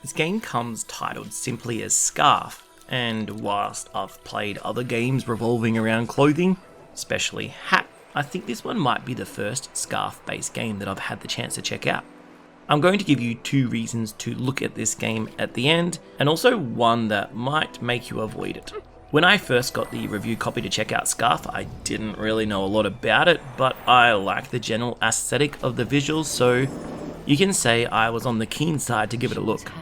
This game comes titled simply as Scarf, and whilst I've played other games revolving around clothing, especially hat, I think this one might be the first Scarf-based game that I've had the chance to check out. I'm going to give you 2 reasons to look at this game at the end, and also one that might make you avoid it. When I first got the review copy to check out Scarf, I didn't really know a lot about it, but I like the general aesthetic of the visuals, so you can say I was on the keen side to give it a look.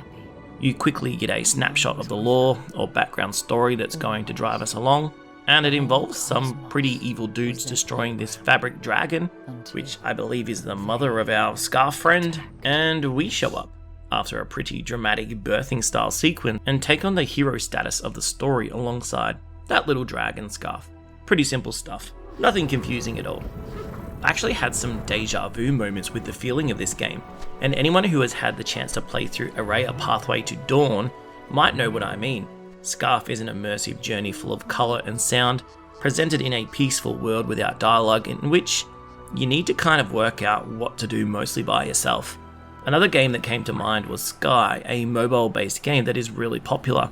You quickly get a snapshot of the lore or background story that's going to drive us along, and it involves some pretty evil dudes destroying this fabric dragon, which I believe is the mother of our Scarf friend, and we show up after a pretty dramatic birthing style sequence and take on the hero status of the story alongside that little dragon Scarf. Pretty simple stuff, nothing confusing at all. I actually had some deja vu moments with the feeling of this game, and anyone who has had the chance to play through Array: A Pathway to Dawn might know what I mean. Scarf is an immersive journey full of colour and sound, presented in a peaceful world without dialogue, in which you need to kind of work out what to do mostly by yourself. Another game that came to mind was Sky, a mobile-based game that is really popular,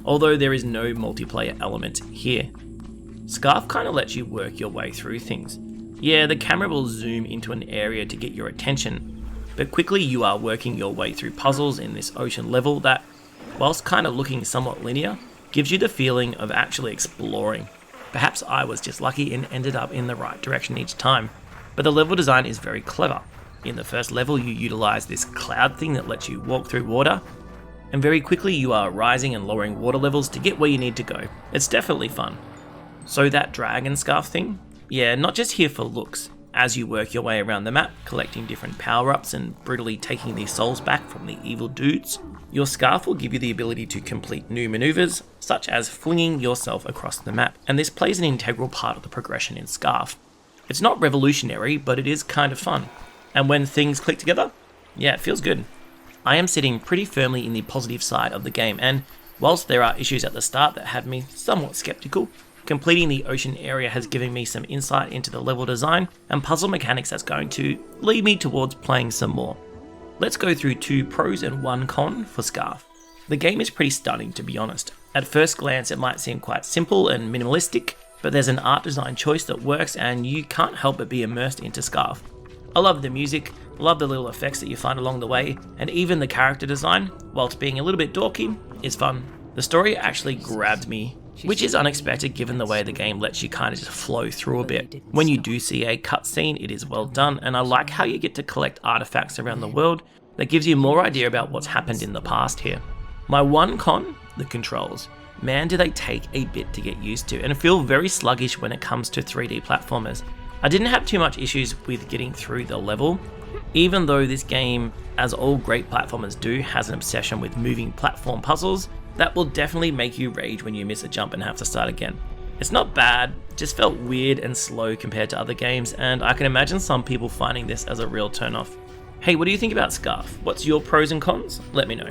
although there is no multiplayer element here. Scarf kind of lets you work your way through things. Yeah, the camera will zoom into an area to get your attention, but quickly you are working your way through puzzles in this ocean level that, whilst kind of looking somewhat linear, gives you the feeling of actually exploring. Perhaps I was just lucky and ended up in the right direction each time, but the level design is very clever. In the first level you utilize this cloud thing that lets you walk through water, and very quickly you are rising and lowering water levels to get where you need to go. It's definitely fun. So that dragon Scarf thing? Yeah, not just here for looks. As you work your way around the map, collecting different power-ups and brutally taking these souls back from the evil dudes, your Scarf will give you the ability to complete new maneuvers, such as flinging yourself across the map, and this plays an integral part of the progression in Scarf. It's not revolutionary, but it is kind of fun. And when things click together, yeah, it feels good. I am sitting pretty firmly in the positive side of the game, and whilst there are issues at the start that had me somewhat skeptical, completing the ocean area has given me some insight into the level design and puzzle mechanics that's going to lead me towards playing some more. Let's go through 2 pros and 1 con for Scarf. The game is pretty stunning, to be honest. At first glance it might seem quite simple and minimalistic, but there's an art design choice that works and you can't help but be immersed into Scarf. I love the music, love the little effects that you find along the way, and even the character design, whilst being a little bit dorky, is fun. The story actually grabbed me, which is unexpected given the way the game lets you kind of just flow through a bit. When you do see a cutscene, it is well done, and I like how you get to collect artifacts around the world that gives you more idea about what's happened in the past here. My 1 con, the controls. Man, do they take a bit to get used to, and feel very sluggish when it comes to 3D platformers. I didn't have too much issues with getting through the level, even though this game, as all great platformers do, has an obsession with moving platform puzzles that will definitely make you rage when you miss a jump and have to start again. It's not bad, just felt weird and slow compared to other games, and I can imagine some people finding this as a real turn off. Hey, what do you think about Scarf? What's your pros and cons? Let me know.